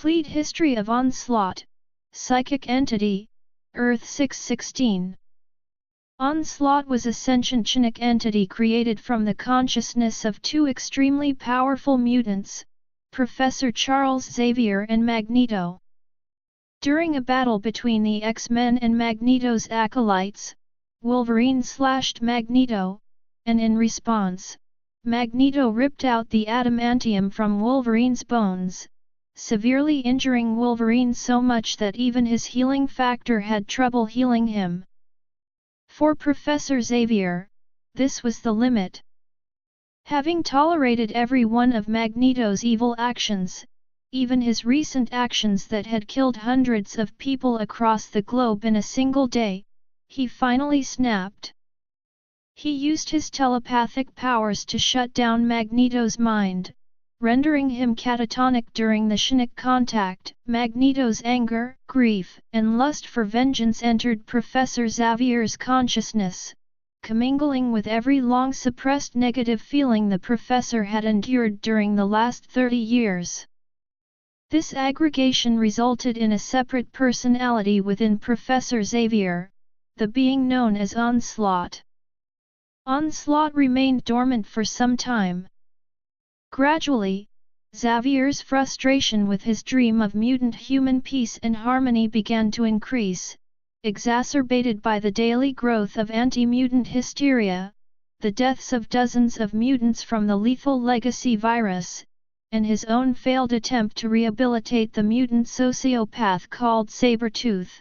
Complete history of Onslaught, Psychic Entity, Earth 616. Onslaught was a sentient psionic entity created from the consciousness of two extremely powerful mutants, Professor Charles Xavier and Magneto. During a battle between the X-Men and Magneto's acolytes, Wolverine slashed Magneto, and in response, Magneto ripped out the adamantium from Wolverine's bones, severely injuring Wolverine so much that even his healing factor had trouble healing him. For Professor Xavier, this was the limit. Having tolerated every one of Magneto's evil actions, even his recent actions that had killed hundreds of people across the globe in a single day, he finally snapped. He used his telepathic powers to shut down Magneto's mind, rendering him catatonic during the psionic contact. Magneto's anger, grief, and lust for vengeance entered Professor Xavier's consciousness, commingling with every long-suppressed negative feeling the professor had endured during the last 30 years. This aggregation resulted in a separate personality within Professor Xavier, the being known as Onslaught. Onslaught remained dormant for some time. Gradually, Xavier's frustration with his dream of mutant human peace and harmony began to increase, exacerbated by the daily growth of anti-mutant hysteria, the deaths of dozens of mutants from the lethal legacy virus, and his own failed attempt to rehabilitate the mutant sociopath called Sabretooth.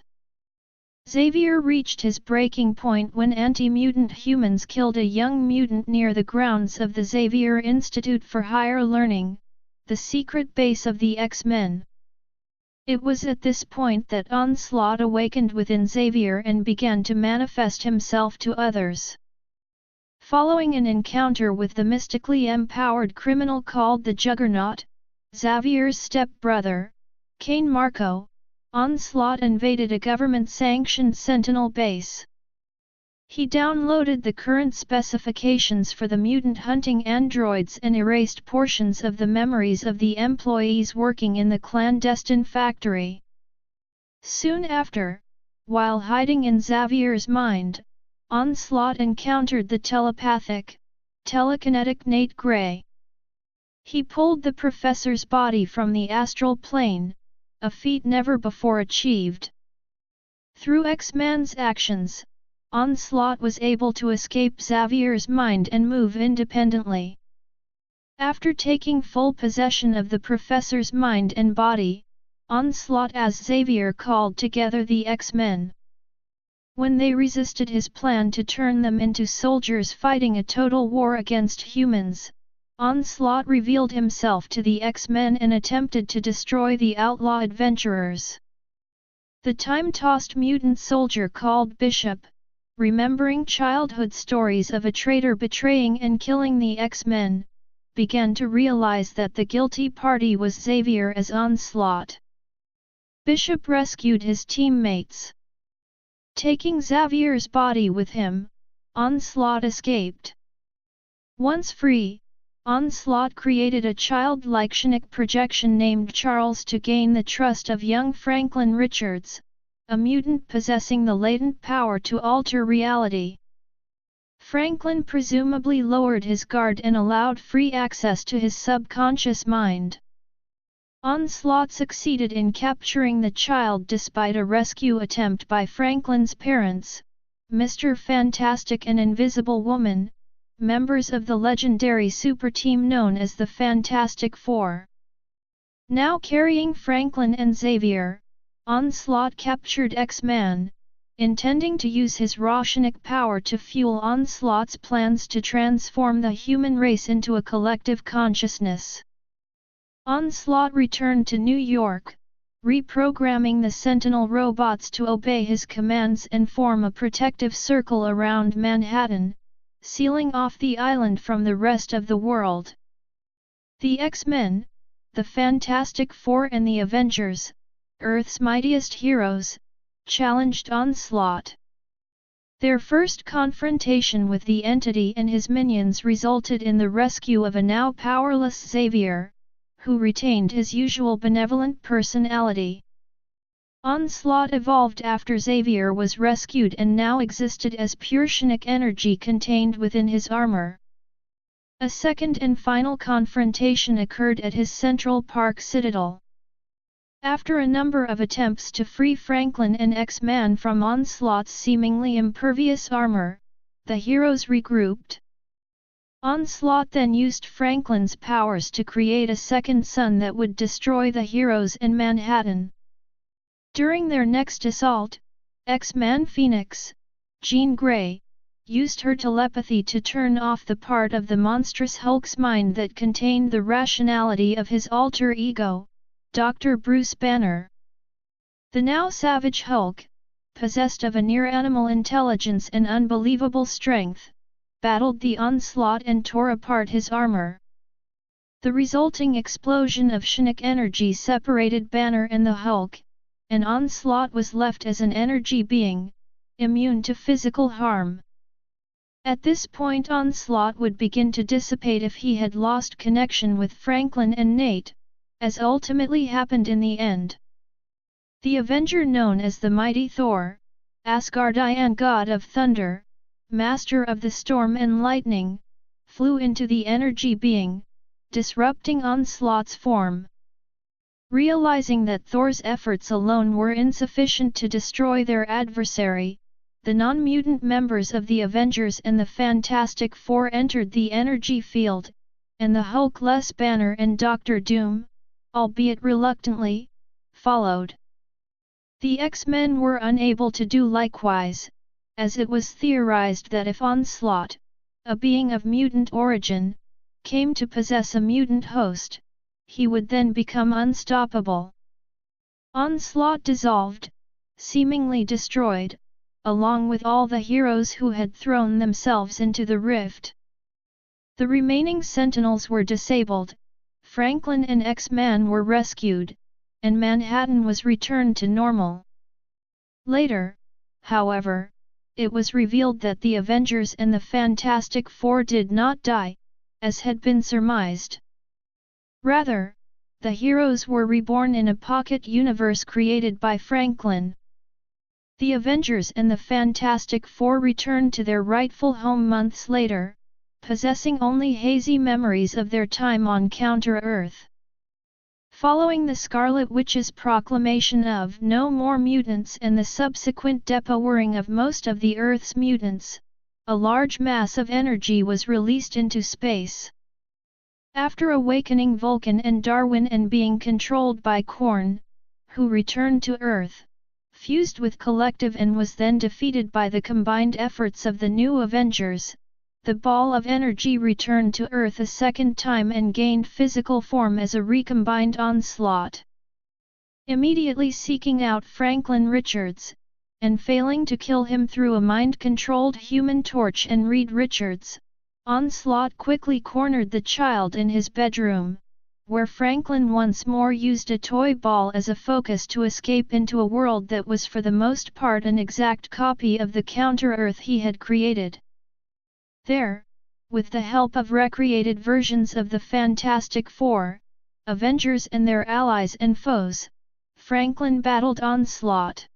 Xavier reached his breaking point when anti-mutant humans killed a young mutant near the grounds of the Xavier Institute for Higher Learning, the secret base of the X-Men. It was at this point that Onslaught awakened within Xavier and began to manifest himself to others. Following an encounter with the mystically empowered criminal called the Juggernaut, Xavier's step-brother, Cain Marko, Onslaught invaded a government-sanctioned Sentinel base. He downloaded the current specifications for the mutant hunting androids and erased portions of the memories of the employees working in the clandestine factory. Soon after, while hiding in Xavier's mind, Onslaught encountered the telekinetic Nate Gray. He pulled the professor's body from the astral plane, a feat never before achieved. Through X-Man's actions, Onslaught was able to escape Xavier's mind and move independently. After taking full possession of the professor's mind and body, Onslaught as Xavier called together the X-Men. When they resisted his plan to turn them into soldiers fighting a total war against humans, Onslaught revealed himself to the X-Men and attempted to destroy the outlaw adventurers. The time-tossed mutant soldier called Bishop, remembering childhood stories of a traitor betraying and killing the X-Men, began to realize that the guilty party was Xavier as Onslaught. Bishop rescued his teammates. Taking Xavier's body with him, Onslaught escaped. Once free, Onslaught created a childlike psionic projection named Charles to gain the trust of young Franklin Richards, a mutant possessing the latent power to alter reality. Franklin presumably lowered his guard and allowed free access to his subconscious mind. Onslaught succeeded in capturing the child despite a rescue attempt by Franklin's parents, Mr. Fantastic and Invisible Woman, members of the legendary super team known as the Fantastic Four. Now carrying Franklin and Xavier, Onslaught captured X-Man, intending to use his raw psionic power to fuel Onslaught's plans to transform the human race into a collective consciousness. Onslaught returned to New York, reprogramming the Sentinel robots to obey his commands and form a protective circle around Manhattan, sealing off the island from the rest of the world. The X-Men, the Fantastic Four and the Avengers, Earth's mightiest heroes, challenged Onslaught. Their first confrontation with the entity and his minions resulted in the rescue of a now powerless Xavier, who retained his usual benevolent personality. Onslaught evolved after Xavier was rescued and now existed as pure Chinook energy contained within his armor. A second and final confrontation occurred at his Central Park citadel. After a number of attempts to free Franklin and X-Man from Onslaught's seemingly impervious armor, the heroes regrouped. Onslaught then used Franklin's powers to create a second sun that would destroy the heroes in Manhattan. During their next assault, X-Man Phoenix, Jean Grey, used her telepathy to turn off the part of the monstrous Hulk's mind that contained the rationality of his alter ego, Dr. Bruce Banner. The now savage Hulk, possessed of a near-animal intelligence and unbelievable strength, battled the Onslaught and tore apart his armor. The resulting explosion of Chinook energy separated Banner and the Hulk, and Onslaught was left as an energy being, immune to physical harm. At this point Onslaught would begin to dissipate if he had lost connection with Franklin and Nate, as ultimately happened in the end. The Avenger known as the Mighty Thor, Asgardian god of thunder, master of the storm and lightning, flew into the energy being, disrupting Onslaught's form. Realizing that Thor's efforts alone were insufficient to destroy their adversary, the non-mutant members of the Avengers and the Fantastic Four entered the energy field, and the Hulk-less Banner and Doctor Doom, albeit reluctantly, followed. The X-Men were unable to do likewise, as it was theorized that if Onslaught, a being of mutant origin, came to possess a mutant host, he would then become unstoppable. Onslaught dissolved, seemingly destroyed, along with all the heroes who had thrown themselves into the rift. The remaining Sentinels were disabled, Franklin and X-Man were rescued, and Manhattan was returned to normal. Later, however, it was revealed that the Avengers and the Fantastic Four did not die, as had been surmised. Rather, the heroes were reborn in a pocket universe created by Franklin. The Avengers and the Fantastic Four returned to their rightful home months later, possessing only hazy memories of their time on Counter-Earth. Following the Scarlet Witch's proclamation of "No more mutants" and the subsequent depowering of most of the Earth's mutants, a large mass of energy was released into space. After awakening Vulcan and Darwin and being controlled by Korn, who returned to Earth, fused with Collective and was then defeated by the combined efforts of the new Avengers, the ball of energy returned to Earth a second time and gained physical form as a recombined Onslaught. Immediately seeking out Franklin Richards, and failing to kill him through a mind-controlled Human Torch and Reed Richards, Onslaught quickly cornered the child in his bedroom, where Franklin once more used a toy ball as a focus to escape into a world that was for the most part an exact copy of the Counter-Earth he had created. There, with the help of recreated versions of the Fantastic Four, Avengers and their allies and foes, Franklin battled Onslaught.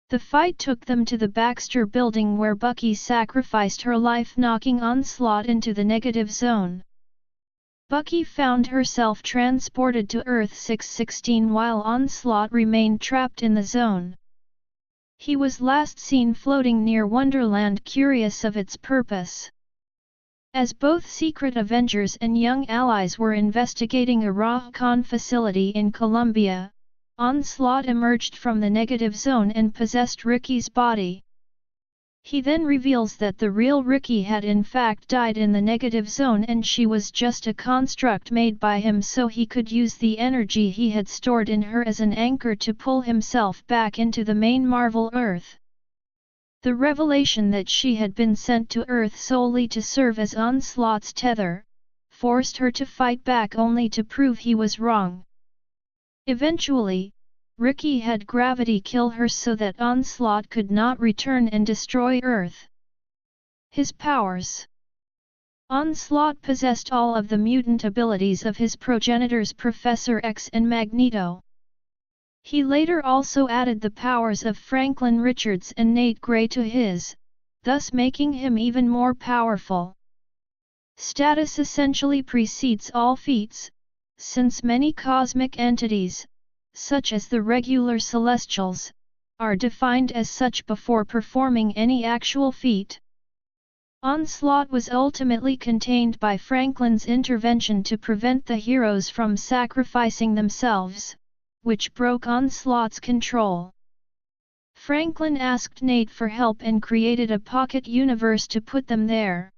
The fight took them to the Baxter Building where Bucky sacrificed her life, knocking Onslaught into the negative zone. Bucky found herself transported to Earth 616 while Onslaught remained trapped in the zone. He was last seen floating near Wonderland, curious of its purpose. As both Secret Avengers and Young Allies were investigating a Rahcon facility in Colombia, Onslaught emerged from the negative zone and possessed Ricky's body. He then reveals that the real Ricky had in fact died in the negative zone and she was just a construct made by him so he could use the energy he had stored in her as an anchor to pull himself back into the main Marvel Earth. The revelation that she had been sent to Earth solely to serve as Onslaught's tether, forced her to fight back only to prove he was wrong. Eventually, Ricky had gravity kill her so that Onslaught could not return and destroy Earth. His powers. Onslaught possessed all of the mutant abilities of his progenitors Professor X and Magneto. He later also added the powers of Franklin Richards and Nate Gray to his, thus making him even more powerful. Status essentially precedes all feats, since many cosmic entities, such as the regular Celestials, are defined as such before performing any actual feat. Onslaught was ultimately contained by Franklin's intervention to prevent the heroes from sacrificing themselves, which broke Onslaught's control. Franklin asked Nate for help and created a pocket universe to put them there.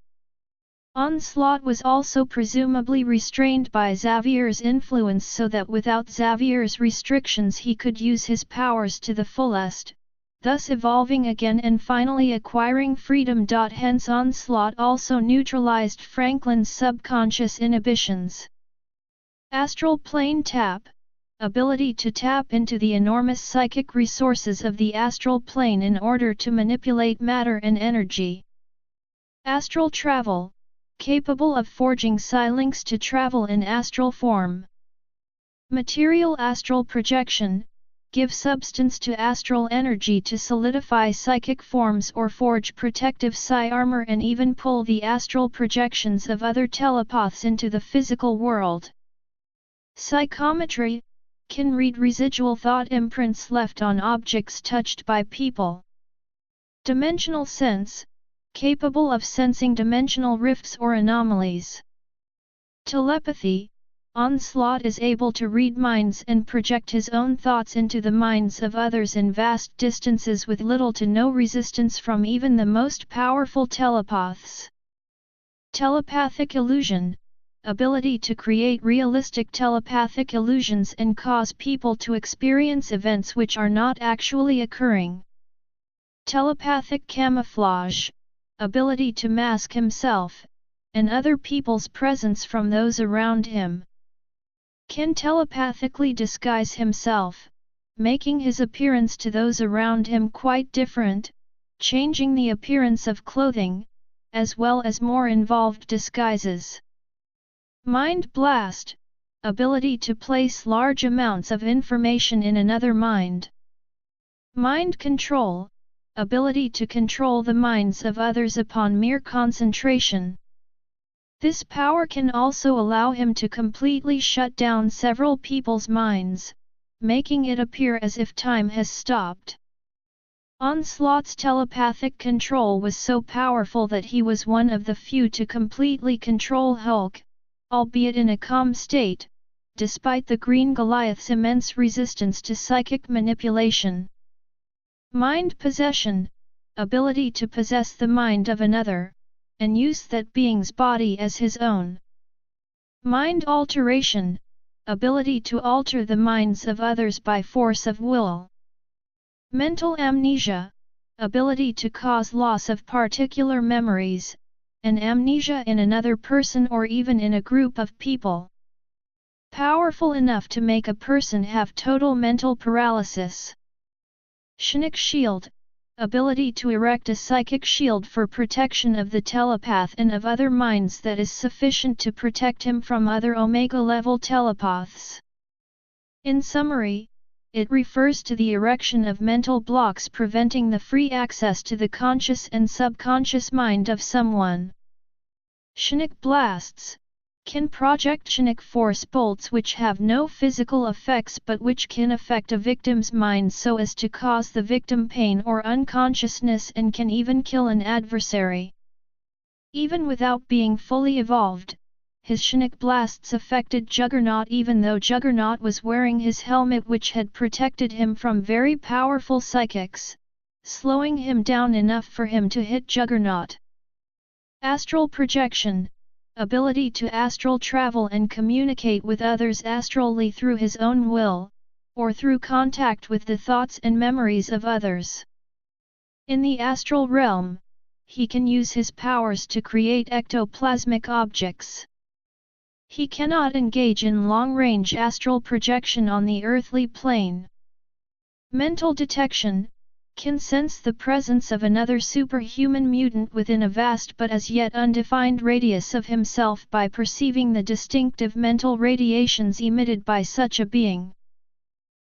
Onslaught was also presumably restrained by Xavier's influence so that without Xavier's restrictions he could use his powers to the fullest, thus evolving again and finally acquiring freedom. Hence Onslaught also neutralized Franklin's subconscious inhibitions. Astral Plane Tap, ability to tap into the enormous psychic resources of the astral plane in order to manipulate matter and energy. Astral Travel, capable of forging psilinks to travel in astral form. Material Astral Projection, give substance to astral energy to solidify psychic forms or forge protective psi armor and even pull the astral projections of other telepaths into the physical world. Psychometry, can read residual thought imprints left on objects touched by people. Dimensional Sense, capable of sensing dimensional rifts or anomalies. Telepathy, Onslaught is able to read minds and project his own thoughts into the minds of others in vast distances with little to no resistance from even the most powerful telepaths. Telepathic Illusion, ability to create realistic telepathic illusions and cause people to experience events which are not actually occurring. Telepathic Camouflage, ability to mask himself and other people's presence from those around him. Can telepathically disguise himself, making his appearance to those around him quite different, changing the appearance of clothing, as well as more involved disguises. Mind Blast, ability to place large amounts of information in another mind. Mind Control, ability to control the minds of others upon mere concentration. This power can also allow him to completely shut down several people's minds, making it appear as if time has stopped. Onslaught's telepathic control was so powerful that he was one of the few to completely control Hulk, albeit in a calm state, despite the Green Goliath's immense resistance to psychic manipulation. Mind Possession, ability to possess the mind of another, and use that being's body as his own. Mind Alteration, ability to alter the minds of others by force of will. Mental Amnesia, ability to cause loss of particular memories, and amnesia in another person or even in a group of people. Powerful enough to make a person have total mental paralysis. Psionic Shield, ability to erect a psychic shield for protection of the telepath and of other minds that is sufficient to protect him from other Omega-level telepaths. In summary, it refers to the erection of mental blocks preventing the free access to the conscious and subconscious mind of someone. Psionic Blasts, can project psionic force bolts which have no physical effects but which can affect a victim's mind so as to cause the victim pain or unconsciousness and can even kill an adversary. Even without being fully evolved, his psionic blasts affected Juggernaut even though Juggernaut was wearing his helmet which had protected him from very powerful psychics, slowing him down enough for him to hit Juggernaut. Astral Projection, ability to astral travel and communicate with others astrally through his own will, or through contact with the thoughts and memories of others. In the astral realm, he can use his powers to create ectoplasmic objects. He cannot engage in long-range astral projection on the earthly plane. Mental Detection, can sense the presence of another superhuman mutant within a vast but as yet undefined radius of himself by perceiving the distinctive mental radiations emitted by such a being.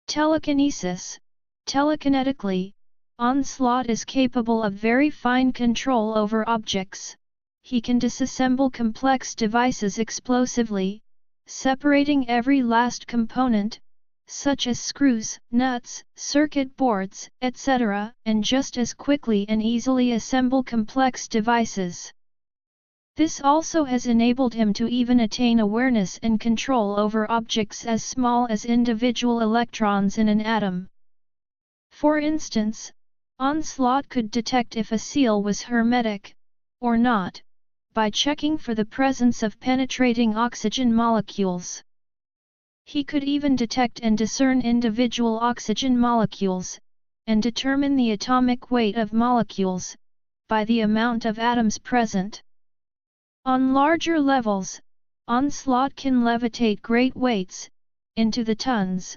Telekinesis. Telekinetically, Onslaught is capable of very fine control over objects. He can disassemble complex devices explosively, separating every last component, such as screws, nuts, circuit boards, etc., and just as quickly and easily assemble complex devices. This also has enabled him to even attain awareness and control over objects as small as individual electrons in an atom. For instance, Onslaught could detect if a seal was hermetic, or not, by checking for the presence of penetrating oxygen molecules. He could even detect and discern individual oxygen molecules, and determine the atomic weight of molecules, by the amount of atoms present. On larger levels, Onslaught can levitate great weights, into the tons,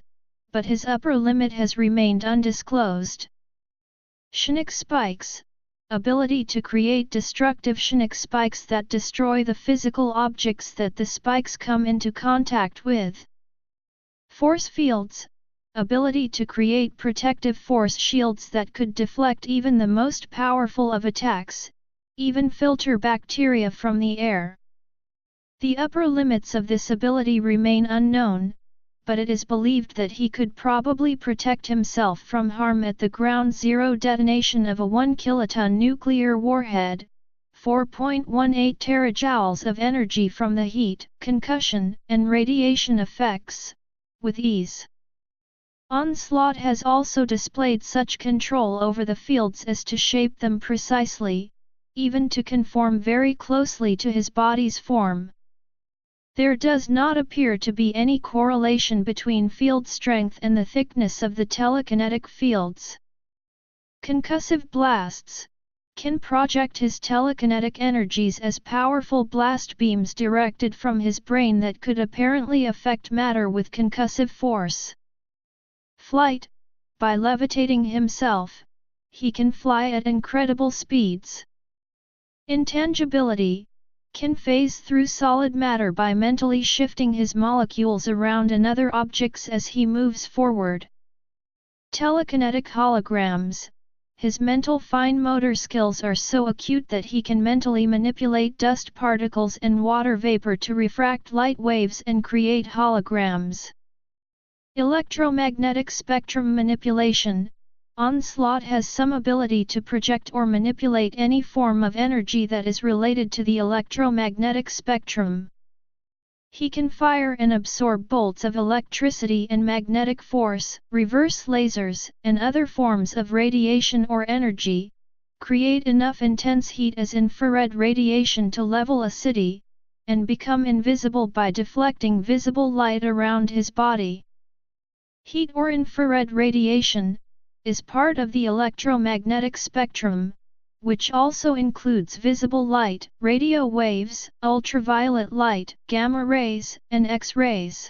but his upper limit has remained undisclosed. Psionic spikes. Ability to create destructive psionic spikes that destroy the physical objects that the spikes come into contact with. Force fields. Ability to create protective force shields that could deflect even the most powerful of attacks, even filter bacteria from the air. The upper limits of this ability remain unknown, but it is believed that he could probably protect himself from harm at the ground zero detonation of a 1 kiloton nuclear warhead, 4.18 terajoules of energy from the heat, concussion, and radiation effects, with ease. Onslaught has also displayed such control over the fields as to shape them precisely, even to conform very closely to his body's form. There does not appear to be any correlation between field strength and the thickness of the telekinetic fields. Concussive blasts can project his telekinetic energies as powerful blast beams directed from his brain that could apparently affect matter with concussive force. Flight. By levitating himself, he can fly at incredible speeds. Intangibility. Can phase through solid matter by mentally shifting his molecules around another objects as he moves forward. Telekinetic holograms. His mental fine motor skills are so acute that he can mentally manipulate dust particles and water vapor to refract light waves and create holograms. Electromagnetic spectrum manipulation. Onslaught has some ability to project or manipulate any form of energy that is related to the electromagnetic spectrum. He can fire and absorb bolts of electricity and magnetic force, reverse lasers, and other forms of radiation or energy, create enough intense heat as infrared radiation to level a city, and become invisible by deflecting visible light around his body. Heat or infrared radiation is part of the electromagnetic spectrum, which also includes visible light, radio waves, ultraviolet light, gamma rays, and X-rays.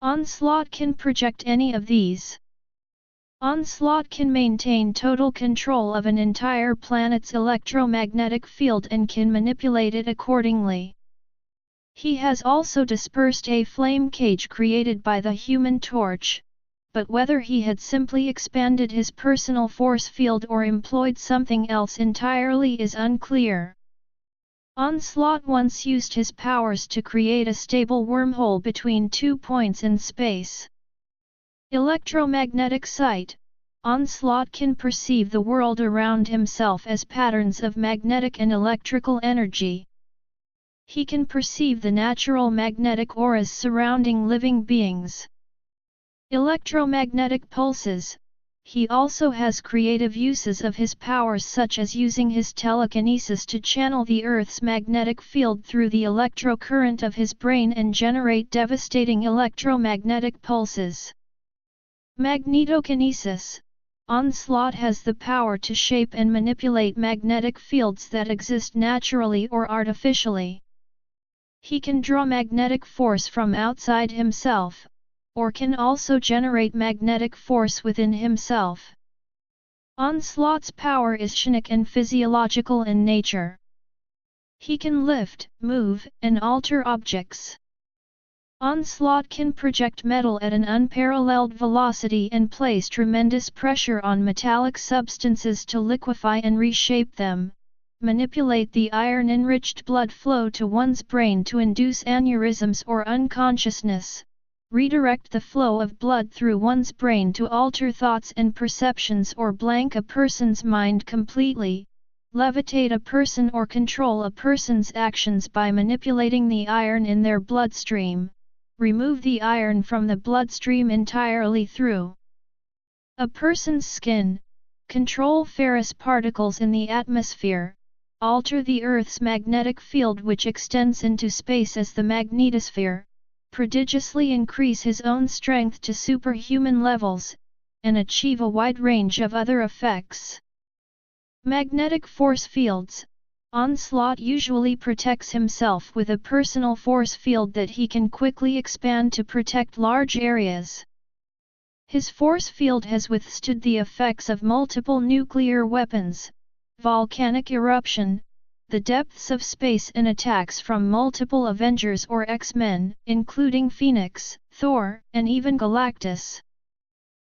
Onslaught can project any of these. Onslaught can maintain total control of an entire planet's electromagnetic field and can manipulate it accordingly. He has also dispersed a flame cage created by the Human Torch, but whether he had simply expanded his personal force field or employed something else entirely is unclear. Onslaught once used his powers to create a stable wormhole between 2 points in space. Electromagnetic sight. Onslaught can perceive the world around himself as patterns of magnetic and electrical energy. He can perceive the natural magnetic auras surrounding living beings. Electromagnetic pulses. He also has creative uses of his powers such as using his telekinesis to channel the Earth's magnetic field through the electrocurrent of his brain and generate devastating electromagnetic pulses. Magnetokinesis. Onslaught has the power to shape and manipulate magnetic fields that exist naturally or artificially. He can draw magnetic force from outside himself, or can also generate magnetic force within himself. Onslaught's power is psionic and physiological in nature. He can lift, move, and alter objects. Onslaught can project metal at an unparalleled velocity and place tremendous pressure on metallic substances to liquefy and reshape them, manipulate the iron-enriched blood flow to one's brain to induce aneurysms or unconsciousness, redirect the flow of blood through one's brain to alter thoughts and perceptions or blank a person's mind completely, levitate a person or control a person's actions by manipulating the iron in their bloodstream, remove the iron from the bloodstream entirely through a person's skin, control ferrous particles in the atmosphere, alter the Earth's magnetic field which extends into space as the magnetosphere, prodigiously increase his own strength to superhuman levels, and achieve a wide range of other effects. Magnetic force fields. Onslaught usually protects himself with a personal force field that he can quickly expand to protect large areas. His force field has withstood the effects of multiple nuclear weapons, volcanic eruption, the depths of space and attacks from multiple Avengers or X-Men, including Phoenix, Thor, and even Galactus.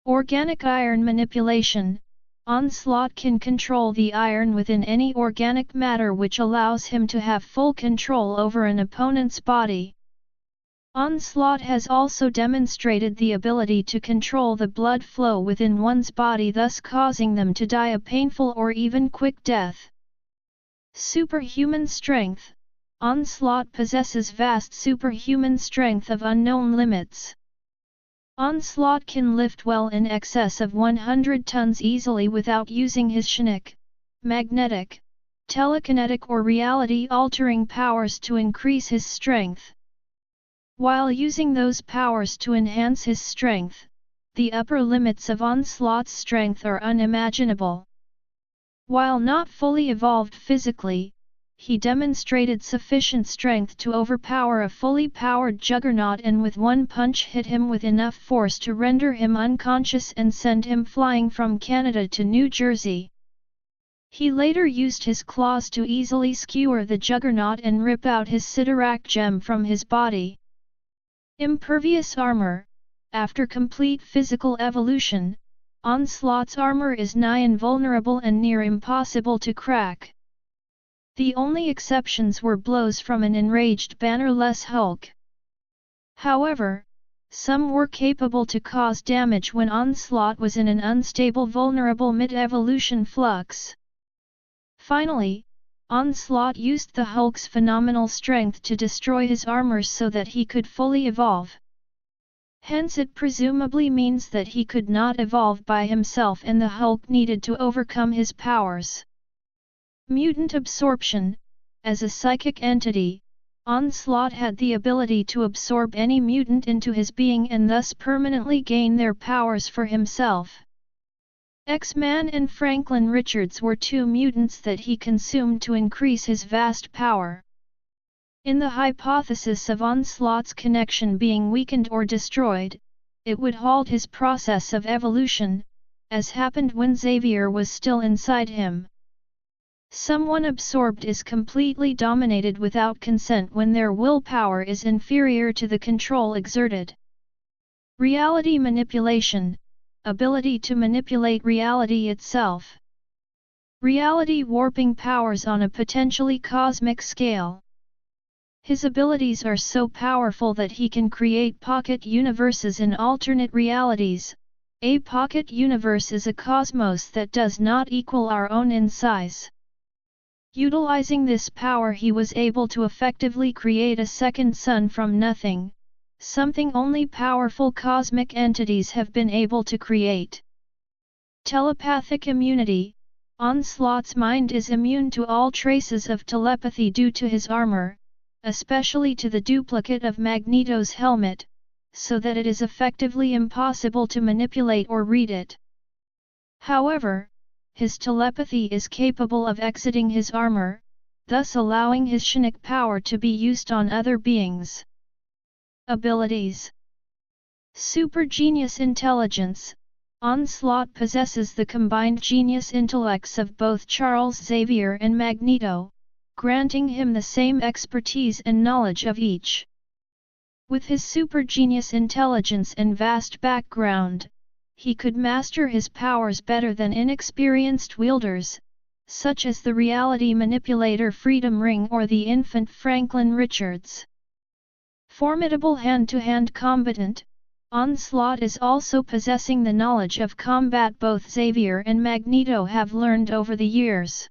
Organic iron manipulation. Onslaught can control the iron within any organic matter which allows him to have full control over an opponent's body. Onslaught has also demonstrated the ability to control the blood flow within one's body, thus causing them to die a painful or even quick death. Superhuman strength. Onslaught possesses vast superhuman strength of unknown limits. Onslaught can lift well in excess of 100 tons easily without using his psionic, magnetic, telekinetic or reality-altering powers to increase his strength. While using those powers to enhance his strength, the upper limits of Onslaught's strength are unimaginable. While not fully evolved physically, he demonstrated sufficient strength to overpower a fully powered juggernaut and with one punch hit him with enough force to render him unconscious and send him flying from Canada to New Jersey. He later used his claws to easily skewer the juggernaut and rip out his Sidorak gem from his body. Impervious armor. After complete physical evolution, Onslaught's armor is nigh invulnerable and near impossible to crack. The only exceptions were blows from an enraged bannerless Hulk. However, some were capable to cause damage when Onslaught was in an unstable vulnerable mid-evolution flux. Finally, Onslaught used the Hulk's phenomenal strength to destroy his armor so that he could fully evolve. Hence it presumably means that he could not evolve by himself and the Hulk needed to overcome his powers. Mutant absorption. As a psychic entity, Onslaught had the ability to absorb any mutant into his being and thus permanently gain their powers for himself. X-Man and Franklin Richards were two mutants that he consumed to increase his vast power. In the hypothesis of Onslaught's connection being weakened or destroyed, it would halt his process of evolution, as happened when Xavier was still inside him. Someone absorbed is completely dominated without consent when their willpower is inferior to the control exerted. Reality manipulation. Ability to manipulate reality itself. Reality warping powers on a potentially cosmic scale. His abilities are so powerful that he can create pocket universes in alternate realities. A pocket universe is a cosmos that does not equal our own in size. Utilizing this power, he was able to effectively create a second sun from nothing, something only powerful cosmic entities have been able to create. Telepathic immunity. Onslaught's mind is immune to all traces of telepathy due to his armor, especially to the duplicate of Magneto's helmet, so that it is effectively impossible to manipulate or read it. However, his telepathy is capable of exiting his armor, thus allowing his psionic power to be used on other beings. Abilities. Super Genius Intelligence. Onslaught possesses the combined genius intellects of both Charles Xavier and Magneto, granting him the same expertise and knowledge of each. With his super genius intelligence and vast background, he could master his powers better than inexperienced wielders, such as the reality manipulator Freedom Ring or the infant Franklin Richards. Formidable hand-to-hand combatant, Onslaught is also possessing the knowledge of combat both Xavier and Magneto have learned over the years.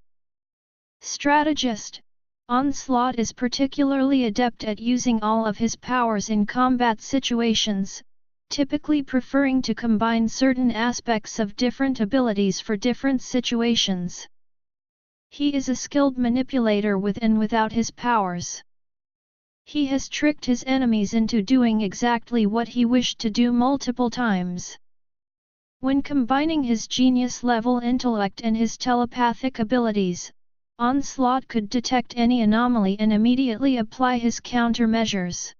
Strategist, Onslaught is particularly adept at using all of his powers in combat situations, typically preferring to combine certain aspects of different abilities for different situations. He is a skilled manipulator with and without his powers. He has tricked his enemies into doing exactly what he wished to do multiple times. When combining his genius-level intellect and his telepathic abilities, Onslaught could detect any anomaly and immediately apply his countermeasures.